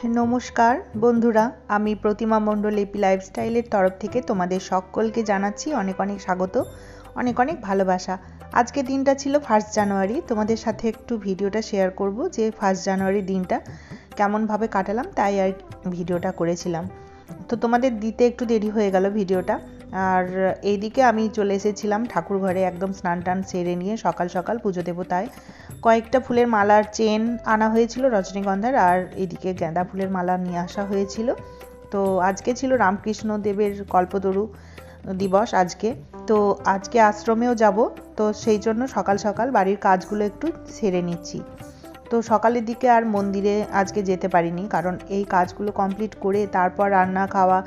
नमस्कार बंधुरा आमी प्रतिमा मंडल एपी लाइफस्टाइलेर तरफ थेके तोमादेर सकलके जानाच्छि अनेक अनेक स्वागत अनेक अनेक भालोबासा। आजके दिनटा छिलो 1 জানুয়ারি। तोमादेर साथे एकटू भिडियोटा शेयर करब जे 1 জানুয়ারি दिनटा केमन भावे काटालाम ताई आर भिडियोटा करेछिलाम। तो तोमादेर दिते एकटू देरी हये गेल भिडियोटा। আর এইদিকে আমি চলে এসেছিলাম ঠাকুর ঘরে একদম স্নান টান সেরে নিয়ে সকাল সকাল পুজো দেবো তাই কয়েকটা ফুলের মালার চেন আনা হয়েছিল রজনীগন্ধার আর এদিকে গাঁদা ফুলের মালা নিয়ে আসা হয়েছিল। তো আজকে ছিল রামকৃষ্ণ দেবের কল্পতরু দিবস আজকে। তো আজকে আশ্রমেও যাব, তো সেই জন্য সকাল সকাল বাড়ির কাজগুলো একটু সেরে নিচ্ছি। তো সকালের দিকে আর মন্দিরে আজকে যেতে পারিনি, কারণ এই কাজগুলো কমপ্লিট করে তারপর রান্না খাওয়া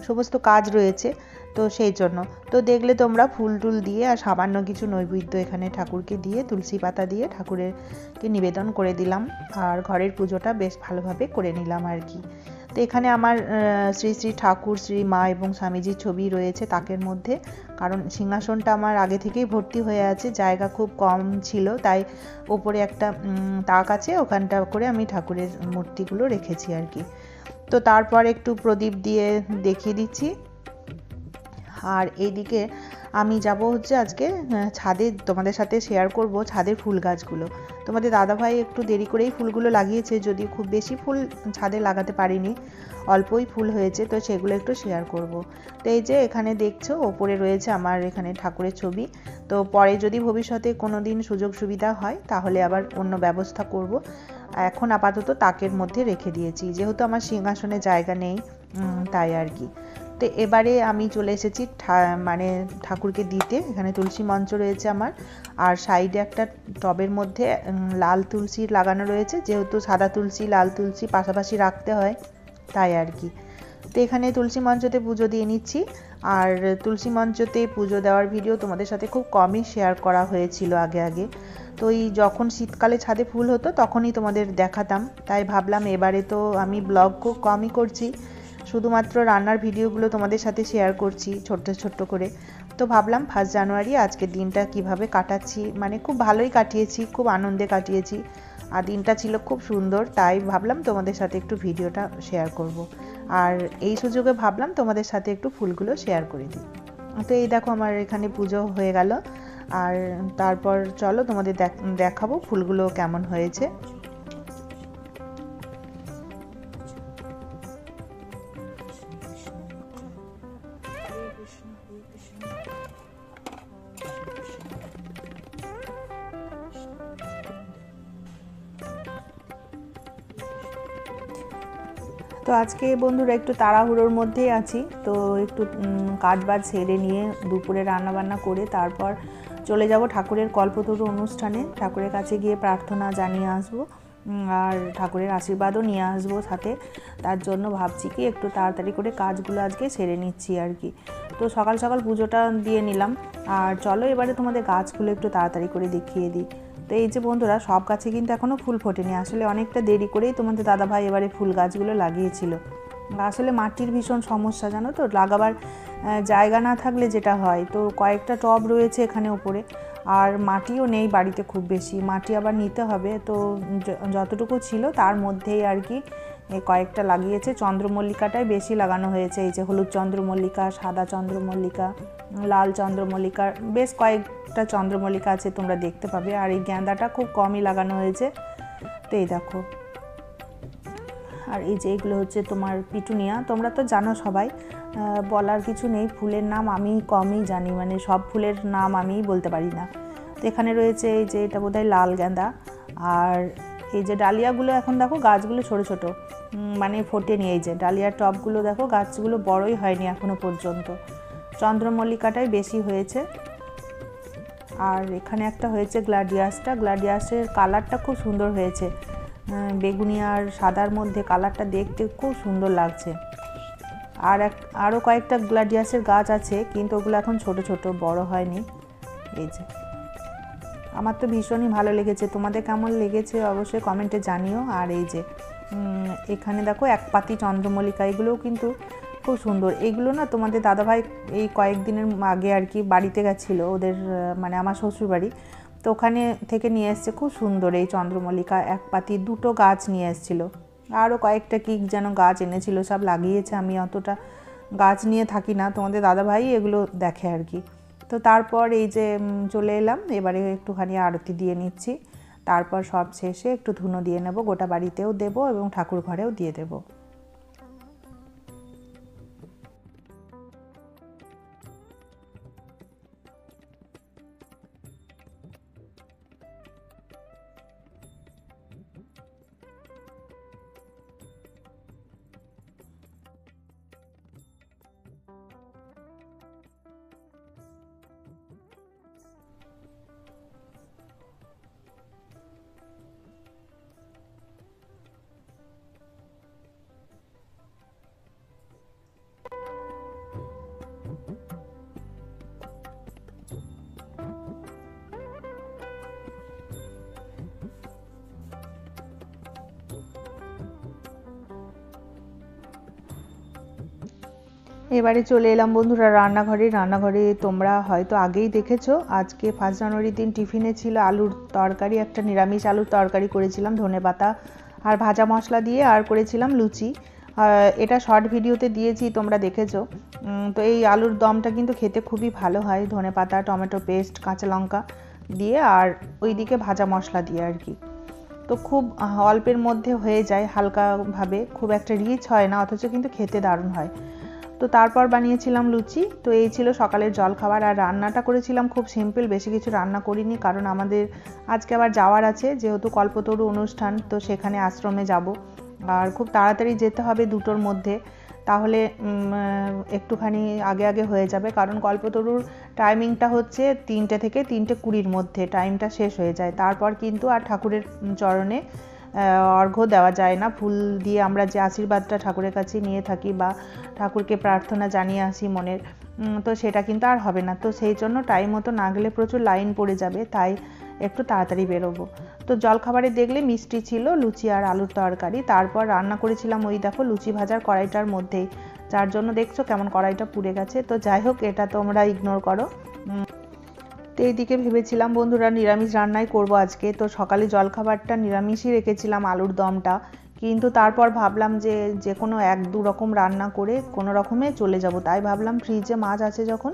সমস্ত কাজ রয়েছে, তো সেই জন্য। তো দেখলে তোমরা ফুল টুল দিয়ে আর সামান্য কিছু নৈবেদ্য এখানে ঠাকুরকে দিয়ে তুলসী পাতা দিয়ে ঠাকুরকে নিবেদন করে দিলাম আর ঘরের পুজোটা বেশ ভালোভাবে করে নিলাম আর কি। তো এখানে আমার শ্রী শ্রী ঠাকুর শ্রী মা এবং স্বামীজির ছবি রয়েছে তাকের মধ্যে, কারণ সিংহাসনটা আমার আগে থেকেই ভর্তি হয়ে আছে, জায়গা খুব কম ছিল, তাই ওপরে একটা তাক আছে, ওখানটা করে আমি ঠাকুরের মূর্তিগুলো রেখেছি আর কি। তো তারপর একটু প্রদীপ দিয়ে দেখিয়ে দিচ্ছি। আর এইদিকে আমি যাব হচ্ছে আজকে ছাদে, তোমাদের সাথে শেয়ার করব ছাদের ফুল গাছগুলো। তোমাদের দাদাভাই একটু দেরি করেই ফুলগুলো লাগিয়েছে, যদিও খুব বেশি ফুল ছাদে লাগাতে পারিনি, অল্পই ফুল হয়েছে, তো সেগুলো একটু শেয়ার করব। তো এই যে এখানে দেখছো ওপরে রয়েছে আমার এখানে ঠাকুরের ছবি। তো পরে যদি ভবিষ্যতে কোনো দিন সুযোগ সুবিধা হয় তাহলে আবার অন্য ব্যবস্থা করব। এখন আপাতত তাকের মধ্যে রেখে দিয়েছি, যেহেতু আমার সিংহাসনে জায়গা নেই তাই আর কি। তো এবারে আমি চলে এসেছি মানে ঠাকুরকে দিতে। এখানে তুলসী মঞ্চ রয়েছে আমার, আর সাইডে একটা টবের মধ্যে লাল তুলসী লাগানো রয়েছে, যেহেতু সাদা তুলসী লাল তুলসী পাশাপাশি রাখতে হয় তাই আর কি। তো এখানে তুলসী মঞ্চতে পুজো দিয়ে নিচ্ছি। আর তুলসী মঞ্চতে পুজো দেওয়ার ভিডিও তোমাদের সাথে খুব কমই শেয়ার করা হয়েছিল আগে আগে। তো এই যখন শীতকালে ছাদে ফুল হতো তখনই তোমাদের দেখাতাম, তাই ভাবলাম এবারে তো আমি ব্লগ খুব কমই করছি, শুধুমাত্র রান্নার ভিডিওগুলো তোমাদের সাথে শেয়ার করছি ছোট্ট ছোট্ট করে। তো ভাবলাম 1 জানুয়ারি আজকের দিনটা কিভাবে কাটাচ্ছি, মানে খুব ভালোই কাটিয়েছি, খুব আনন্দে কাটিয়েছি, আর দিনটা ছিল খুব সুন্দর, তাই ভাবলাম তোমাদের সাথে একটু ভিডিওটা শেয়ার করব। আর এই সুযোগে ভাবলাম তোমাদের সাথে একটু ফুলগুলো শেয়ার করে দিই। তো এই দেখো আমার এখানে পুজো হয়ে গেল, আর তারপর চলো তোমাদের দেখাবো ফুলগুলো কেমন হয়েছে। তো আজকে বন্ধুরা একটু তাড়াহুড়োর মধ্যেই আছি, তো একটু কাজবাজ সেরে নিয়ে দুপুরে রান্নাবান্না করে তারপর চলে যাব ঠাকুরের কল্পতরু অনুষ্ঠানে। ঠাকুরের কাছে গিয়ে প্রার্থনা জানিয়ে আসবো আর ঠাকুরের আশীর্বাদও নিয়ে আসবো সাথে। তার জন্য ভাবছি কি একটু তাড়াতাড়ি করে কাজগুলো আজকে সেরে নিচ্ছি আর কি। তো সকাল সকাল পুজোটা দিয়ে নিলাম, আর চলো এবারে তোমাদের গাছগুলো একটু তাড়াতাড়ি করে দেখিয়ে দিই। তো এই যে বন্ধুরা, সব গাছে কিন্তু এখনও ফুল ফোটেনি, আসলে অনেকটা দেরি করেই তোমাদের দাদাভাই এবারে ফুল গাছগুলো লাগিয়েছিল। আসলে মাটির ভীষণ সমস্যা জানো তো, লাগাবার জায়গা না থাকলে যেটা হয়, তো কয়েকটা টব রয়েছে এখানে ওপরে, আর মাটিও নেই বাড়িতে খুব বেশি, মাটি আবার নিতে হবে। তো যতটুকু ছিল তার মধ্যেই আর কি কয়েকটা লাগিয়েছে। চন্দ্রমল্লিকাটাই বেশি লাগানো হয়েছে, এই যে হলুদ চন্দ্রমল্লিকা, সাদা চন্দ্রমল্লিকা, লাল চন্দ্রমল্লিকা, বেশ কয়েকটা চন্দ্রমল্লিকা আছে তোমরা দেখতে পাবে। আর এই গাঁদাটা খুব কমই লাগানো হয়েছে। তো এই দেখো, আর এই যে এগুলো হচ্ছে তোমার পিটুনিয়া, তোমরা তো জানো সবাই, বলার কিছু নেই, ফুলের নাম আমি কমই জানি, মানে সব ফুলের নাম আমিই বলতে পারি না। তো এখানে রয়েছে এই যে এটা বোধহয় লাল গাঁদা, আর এই যে ডালিয়াগুলো এখন দেখো গাছগুলো ছোট ছোট, মানে ফোটেনি। এই যে ডালিয়ার টবগুলো দেখো গাছগুলো বড়ই হয়নি এখনো পর্যন্ত, চন্দ্রমল্লিকাটাই বেশি হয়েছে। আর এখানে একটা হয়েছে গ্ল্যাডিয়াসটা, গ্ল্যাডিয়াসের কালারটা খুব সুন্দর হয়েছে, বেগুনি আর সাদার মধ্যে কালারটা দেখতে খুব সুন্দর লাগছে। আর আরও কয়েকটা গ্ল্যাডিয়াসের গাছ আছে, কিন্তু ওগুলো এখন ছোট ছোট, বড় হয়নি। এই যে আমার তো ভীষণই ভালো লেগেছে, তোমাদের কেমন লেগেছে অবশ্যই কমেন্টে জানিও। আর এই যে এখানে দেখো একপাতি চন্দ্রমল্লিকা, এগুলোও কিন্তু খুব সুন্দর। এগুলো না তোমাদের দাদাভাই এই কয়েকদিনের আগে আর কি বাড়িতে গেছিলো ওদের, মানে আমার শ্বশুরবাড়ি, তো ওখানে থেকে নিয়ে এসছে খুব সুন্দর এই চন্দ্রমল্লিকা এক পাতি দুটো গাছ নিয়ে এসেছিল। আরও কয়েকটা কি যেন গাছ এনেছিল, সব লাগিয়েছে। আমি অতটা গাছ নিয়ে থাকি না, তোমাদের দাদাভাই এগুলো দেখে আর কি। তো তারপর এই যে চলে এলাম, এবারে একটুখানি আরতি দিয়ে নিচ্ছি। তারপর সব শেষে একটু ধুনো দিয়ে নেব, গোটা বাড়িতেও দেবো এবং ঠাকুর ঘরেও দিয়ে দেবো। এবারে চলে এলাম বন্ধুরা রান্নাঘরে। তোমরা হয়তো আগেই দেখেছো, আজকে 1 জানুয়ারির দিন টিফিনে ছিল আলুর তরকারি, একটা নিরামিষ আলুর তরকারি করেছিলাম ধনেপাতা আর ভাজা মশলা দিয়ে, আর করেছিলাম লুচি। এটা শর্ট ভিডিওতে দিয়েছি, তোমরা দেখেছো। তো এই আলুর দমটা কিন্তু খেতে খুবই ভালো হয়, ধনেপাতা, টমেটো পেস্ট, কাঁচা লঙ্কা দিয়ে আর ওইদিকে ভাজা মশলা দিয়ে আর কি। তো খুব অল্পের মধ্যে হয়ে যায়, হালকাভাবে, খুব একটা রিচ হয় না, অথচ কিন্তু খেতে দারুণ হয়। তো তারপর বানিয়েছিলাম লুচি। তো এই ছিল সকালের জলখাবার। আর রান্নাটা করেছিলাম খুব সিম্পল, বেশি কিছু রান্না করিনি, কারণ আমাদের আজকে আবার যাওয়ার আছে, যেহেতু কল্পতরু অনুষ্ঠান, তো সেখানে আশ্রমে যাব। আর খুব তাড়াতাড়ি যেতে হবে 2টোর মধ্যে, তাহলে একটুখানি আগে হয়ে যাবে, কারণ কল্পতরুর টাইমিংটা হচ্ছে 3টে থেকে 3টে 20-র মধ্যে টাইমটা শেষ হয়ে যায়। তারপর কিন্তু আর ঠাকুরের চরণে অর্ঘ্য দেওয়া যায় না। ফুল দিয়ে আমরা যে আশীর্বাদটা ঠাকুরের কাছে নিয়ে থাকি বা ঠাকুরকে প্রার্থনা জানিয়ে আসি মনের, তো সেটা কিন্তু আর হবে না। তো সেই জন্য টাইম মতো না গেলে প্রচুর লাইন পড়ে যাবে, তাই একটু তাড়াতাড়ি বেরোবো। তো জলখাবারে দেখলে মিষ্টি ছিল, লুচি আর আলুর তরকারি। তারপর রান্না করেছিলাম ওই দেখো লুচি ভাজার কড়াইটার মধ্যেই, যার জন্য দেখছো কেমন কড়াইটা পুড়ে গেছে। তো যাই হোক, এটা তোমরা ইগনোর করো। তো এইদিকে ভেবেছিলাম বন্ধুরা নিরামিষ রান্নাই করব আজকে। তো সকালে জলখাবারটা নিরামিষই রেখেছিলাম, আলুর দমটা, কিন্তু তারপর ভাবলাম যে কোনো 1-2 রকম রান্না করে কোনো রকমে চলে যাব। তাই ভাবলাম ফ্রিজে মাছ আছে যখন,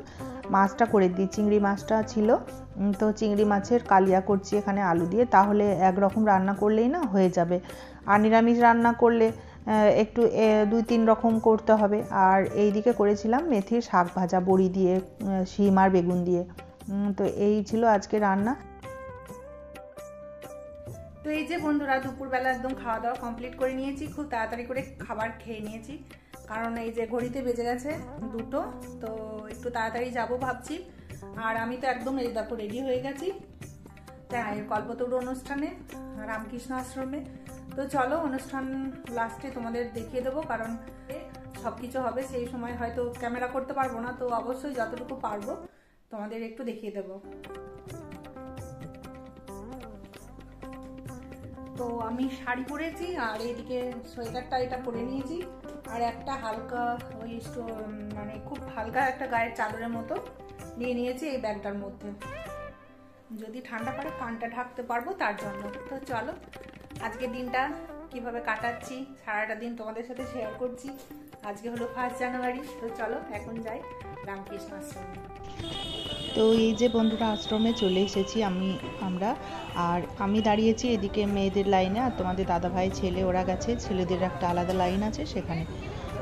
মাছটা করে দিই। চিংড়ি মাছটা ছিল, তো চিংড়ি মাছের কালিয়া করছি এখানে আলু দিয়ে, তাহলে একরকম রান্না করলেই না হয়ে যাবে। আর নিরামিষ রান্না করলে একটু 2-3 রকম করতে হবে। আর এইদিকে করেছিলাম মেথির শাক ভাজা, বড়ি দিয়ে, শিম আর বেগুন দিয়ে। তো এই ছিল আজকে রান্না। তো এই যে বন্ধুরা, দুপুরবেলা একদম খাওয়া দাওয়া কমপ্লিট করে নিয়েছি, খুব তাড়াতাড়ি করে খাবার খেয়ে নিয়েছি, কারণ এই যে ঘড়িতে বেজে গেছে 2টো, তো একটু তাড়াতাড়ি যাব ভাবছি। আর আমি তো একদম এই দেখো রেডি হয়ে গেছি, তাই কল্পতরু অনুষ্ঠানে রামকৃষ্ণ আশ্রমে। তো চলো, অনুষ্ঠান লাস্টে তোমাদের দেখিয়ে দেবো, কারণ সব কিছু হবে, সেই সময় হয়তো ক্যামেরা করতে পারবো না, তো অবশ্যই যতটুকু পারবো তোমাদের একটু দেখিয়ে দেবো। তো আমি শাড়ি পরেছি, আর এইদিকে সোয়েটারটা এটা পরে নিয়েছি, আর একটা হালকা ওই মানে খুব হালকা একটা গায়ের চাদরের মতো নিয়ে নিয়েছি এই ব্যাগটার মধ্যে, যদি ঠান্ডা পড়ে কানটা ঢাকতে পারবো তার জন্য। তো চলো, আজকে দিনটা কিভাবে কাটাচ্ছি সারাটা দিন তোমাদের সাথে শেয়ার করছি। আজকে হলো 1 জানুয়ারি। তো চলো এখন যাই রামকৃষ্ণ আশ্রমে। তো এই যে বন্ধুরা, আশ্রমে চলে এসেছি আমরা। আর আমি দাঁড়িয়েছি এদিকে মেয়েদের লাইনে, আর তোমাদের দাদাভাই ছেলে ওরা গেছে, ছেলেদের একটা আলাদা লাইন আছে সেখানে।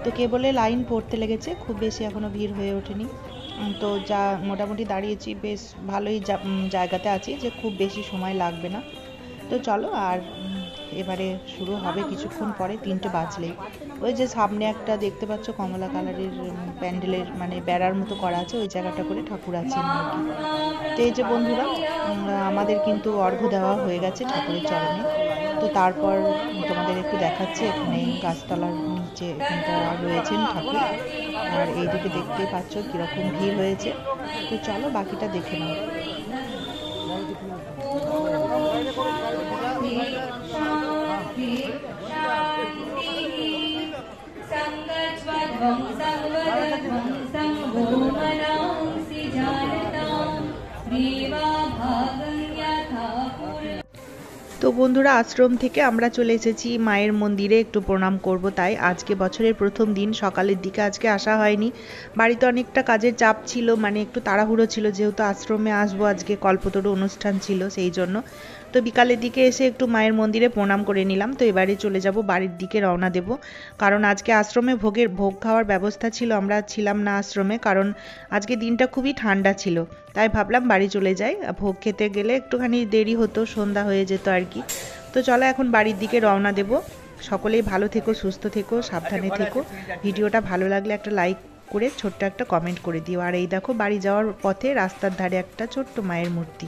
তো কেবলে লাইন পড়তে লেগেছে, খুব বেশি এখনও ভিড় হয়ে ওঠেনি। তো যা মোটামুটি দাঁড়িয়েছি, বেশ ভালোই জায়গাতে আছি, যে খুব বেশি সময় লাগবে না। তো চলো, আর এবারে শুরু হবে কিছুক্ষণ পরে, 3টে বাজলেই। ওই যে সামনে একটা দেখতে পাচ্ছ কমলা কালারের প্যান্ডেলের মানে বেড়ার মতো করা আছে, ওই জায়গাটা করে ঠাকুর আছেন আর কি। তো এই যে বন্ধুরা, আমাদের কিন্তু অর্ঘ্য দেওয়া হয়ে গেছে ঠাকুরের চরণে। তো তারপর তোমাদের একটু দেখাচ্ছি, এখানে গাছতলার নিচে এখানটা রয়েছেন ঠাকুর, আর এইদিকে দেখতেই পাচ্ছ কীরকম ভিড় হয়েছে। তো চলো বাকিটা দেখে নাও। তো বন্ধুরা আশ্রম থেকে আমরা চলে এসেছি মায়ের মন্দিরে একটু প্রণাম করব, তাই আজকে বছরের প্রথম দিন সকালের দিকে আজকে আসা হয়নি। বাড়িতে অনেকটা কাজের চাপ ছিল, মানে একটু তাড়াহুড়ো ছিল, যেহেতু আশ্রমে আসবো, আজকে কল্পতরু অনুষ্ঠান ছিল সেই জন্য। তো বিকালের দিকে এসে একটু মায়ের মন্দিরে প্রণাম করে নিলাম। তো এবারে চলে যাব বাড়ির দিকে, রওনা দেব। কারণ আজকে আশ্রমে ভোগ খাওয়ার ব্যবস্থা ছিল, আমরা ছিলাম না আশ্রমে, কারণ আজকে দিনটা খুবই ঠান্ডা ছিল। তাই ভাবলাম বাড়ি চলে যাই, ভোগ খেতে গেলে একটুখানি দেরি হতো, সন্ধ্যা হয়ে যেত আর কি। তো চলো এখন বাড়ির দিকে রওনা দেব। সকলেই ভালো থেকো, সুস্থ থেকো, সাবধানে থেকো। ভিডিওটা ভালো লাগলে একটা লাইক করে ছোট্ট একটা কমেন্ট করে দিও। আর এই দেখো বাড়ি যাওয়ার পথে রাস্তার ধারে একটা ছোট্ট মায়ের মূর্তি।